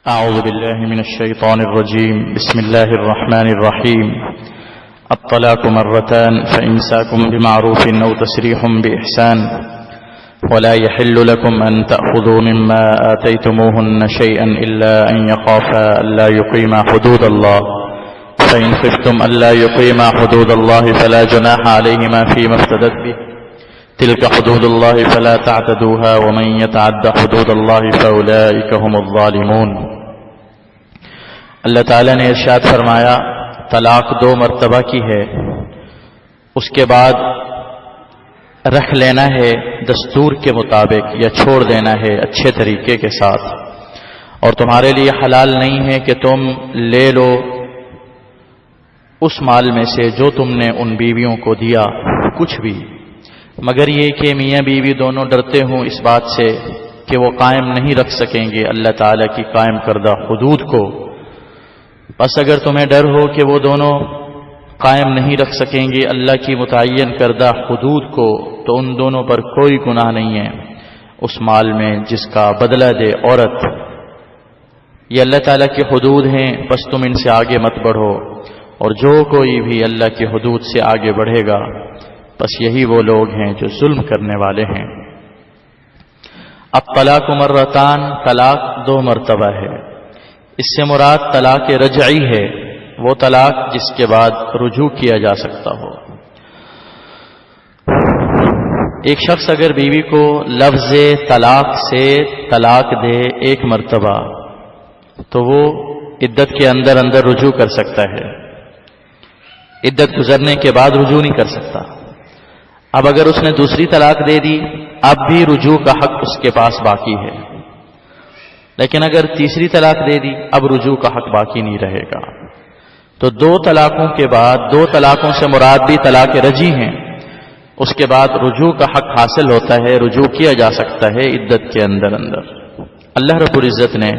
أعوذ بالله من الشيطان الرجيم. بسم الله الرحمن الرحيم. الطلاق مرتان فإمساك بمعروف أو تسريح بإحسان ولا يحل لكم أن تأخذوا مما آتيتموهن شيئا إلا أن يخافا ألا يقيما حدود الله فإن خفتم ألا يقيما حدود الله فلا جناح عليهما فيما افتدت به تلك حدود الله فلا تعتدوها ومن يتعد حدود الله فأولئك هم الظالمون. اللہ تعالیٰ نے ارشاد فرمایا طلاق 2 مرتبہ کی ہے، اس کے بعد رکھ لینا ہے دستور کے مطابق یا چھوڑ دینا ہے اچھے طریقے کے ساتھ، اور تمہارے لیے حلال نہیں ہے کہ تم لے لو اس مال میں سے جو تم نے ان بیویوں کو دیا کچھ بھی، مگر یہ کہ میاں بیوی دونوں ڈرتے ہوں اس بات سے کہ وہ قائم نہیں رکھ سکیں گے اللہ تعالیٰ کی قائم کردہ حدود کو. بس اگر تمہیں ڈر ہو کہ وہ دونوں قائم نہیں رکھ سکیں گے اللہ کی متعین کردہ حدود کو، تو ان دونوں پر کوئی گناہ نہیں ہے اس مال میں جس کا بدلہ دے عورت. یہ اللہ تعالیٰ کی حدود ہیں، بس تم ان سے آگے مت بڑھو، اور جو کوئی بھی اللہ کی حدود سے آگے بڑھے گا بس یہی وہ لوگ ہیں جو ظلم کرنے والے ہیں. اب طلاق مرتان، طلاق 2 مرتبہ ہے. اس سے مراد طلاق رجعی ہے، وہ طلاق جس کے بعد رجوع کیا جا سکتا ہو. ایک شخص اگر بیوی کو لفظ طلاق سے طلاق دے 1 مرتبہ تو وہ عدت کے اندر رجوع کر سکتا ہے، عدت گزرنے کے بعد رجوع نہیں کر سکتا. اب اگر اس نے دوسری طلاق دے دی اب بھی رجوع کا حق اس کے پاس باقی ہے، لیکن اگر تیسری طلاق دے دی اب رجوع کا حق باقی نہیں رہے گا. تو 2 طلاقوں کے بعد 2 طلاقوں سے مراد بھی طلاق رجعی ہیں، اس کے بعد رجوع کا حق حاصل ہوتا ہے، رجوع کیا جا سکتا ہے عدت کے اندر. اللہ رب العزت نے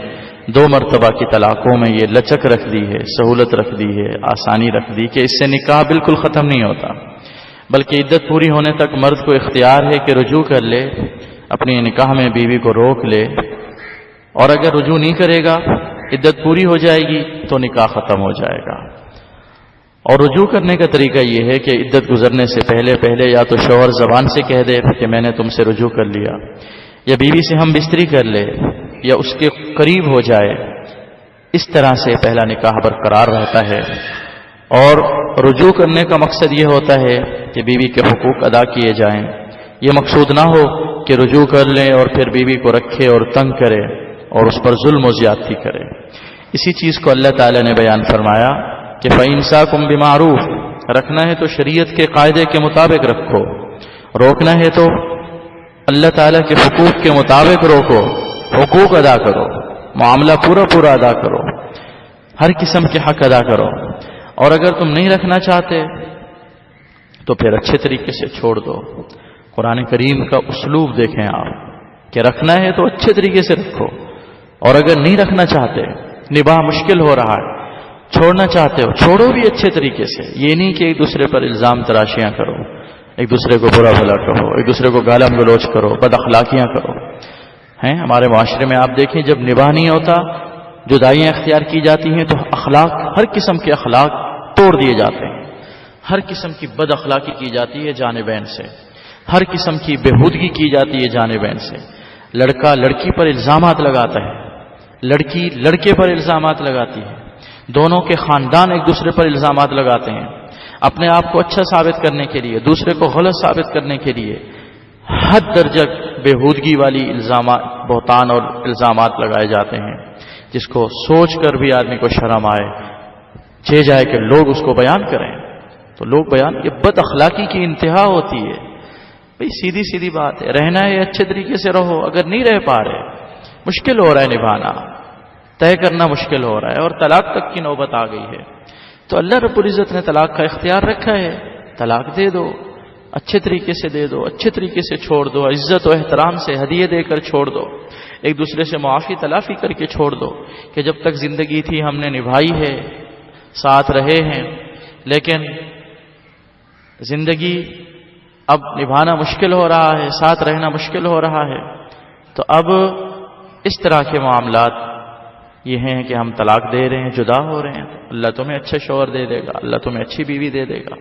2 مرتبہ کی طلاقوں میں یہ لچک رکھ دی ہے، سہولت رکھ دی ہے، آسانی رکھ دی کہ اس سے نکاح بالکل ختم نہیں ہوتا، بلکہ عدت پوری ہونے تک مرد کو اختیار ہے کہ رجوع کر لے، اپنی نکاح میں بیوی کو روک لے، اور اگر رجوع نہیں کرے گا عدت پوری ہو جائے گی تو نکاح ختم ہو جائے گا. اور رجوع کرنے کا طریقہ یہ ہے کہ عدت گزرنے سے پہلے یا تو شوہر زبان سے کہہ دے کہ میں نے تم سے رجوع کر لیا، یا بیوی سے ہم بستری کر لے یا اس کے قریب ہو جائے. اس طرح سے پہلا نکاح برقرار رہتا ہے. اور رجوع کرنے کا مقصد یہ ہوتا ہے کہ بیوی کے حقوق ادا کیے جائیں. یہ مقصود نہ ہو کہ رجوع کر لیں اور پھر بیوی کو رکھے اور تنگ کرے اور اس پر ظلم و زیادتی کرے. اسی چیز کو اللہ تعالیٰ نے بیان فرمایا کہ فَإِمْسَاكُمْ بِمَعْرُوفٍ، رکھنا ہے تو شریعت کے قاعدے کے مطابق رکھو، روکنا ہے تو اللہ تعالیٰ کے حقوق کے مطابق روکو، حقوق ادا کرو، معاملہ پورا ادا کرو، ہر قسم کے حق ادا کرو. اور اگر تم نہیں رکھنا چاہتے تو پھر اچھے طریقے سے چھوڑ دو. قرآن کریم کا اسلوب دیکھیں آپ کہ رکھنا ہے تو اچھے طریقے سے رکھو، اور اگر نہیں رکھنا چاہتے، نباہ مشکل ہو رہا ہے، چھوڑنا چاہتے ہو، چھوڑو بھی اچھے طریقے سے. یہ نہیں کہ ایک دوسرے پر الزام تراشیاں کرو، ایک دوسرے کو برا بھلا کہو، ایک دوسرے کو گالم گلوچ کرو، بد اخلاقیاں کرو. ہمارے معاشرے میں آپ دیکھیں جب نباہ نہیں ہوتا، جدائیاں اختیار کی جاتی ہیں تو اخلاق، ہر قسم کے اخلاق توڑ دیے جاتے ہیں، ہر قسم کی بد اخلاقی کی جاتی ہے جانبین سے، ہر قسم کی بےہودگی کی جاتی ہے جانبین سے. لڑکا لڑکی پر الزامات لگاتا ہے، لڑکی لڑکے پر الزامات لگاتی ہے، دونوں کے خاندان ایک دوسرے پر الزامات لگاتے ہیں اپنے آپ کو اچھا ثابت کرنے کے لیے، دوسرے کو غلط ثابت کرنے کے لیے. حد درجہ بےہودگی والی الزامات، بہتان اور الزامات لگائے جاتے ہیں جس کو سوچ کر بھی آدمی کو شرم آئے، چہ جائے کہ لوگ اس کو بیان کریں. تو لوگ بیان، یہ بد اخلاقی کی انتہا ہوتی ہے. بھئی سیدھی بات ہے، رہنا ہے اچھے طریقے سے رہو. اگر نہیں رہ پا رہے، مشکل ہو رہا ہے نبھانا، طے کرنا مشکل ہو رہا ہے اور طلاق تک کی نوبت آ گئی ہے، تو اللہ رب العزت نے طلاق کا اختیار رکھا ہے. طلاق دے دو، اچھے طریقے سے دے دو، اچھے طریقے سے چھوڑ دو، عزت و احترام سے ہدیے دے کر چھوڑ دو، ایک دوسرے سے معافی تلافی کر کے چھوڑ دو کہ جب تک زندگی تھی ہم نے نبھائی ہے، ساتھ رہے ہیں، لیکن زندگی اب نبھانا مشکل ہو رہا ہے، ساتھ رہنا مشکل ہو رہا ہے، تو اب اس طرح کے معاملات یہ ہیں کہ ہم طلاق دے رہے ہیں، جدا ہو رہے ہیں، اللہ تمہیں اچھے شوہر دے دے گا، اللہ تمہیں اچھی بیوی دے دے گا،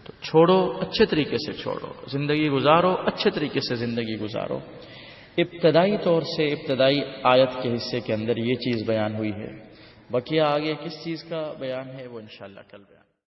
تو چھوڑو، اچھے طریقے سے چھوڑو، زندگی گزارو، اچھے طریقے سے زندگی گزارو۔ ابتدائی طور سے ابتدائی آیت کے حصے کے اندر یہ چیز بیان ہوئی ہے، بقیہ آگے کس چیز کا بیان ہے وہ انشاءاللہ کل بیان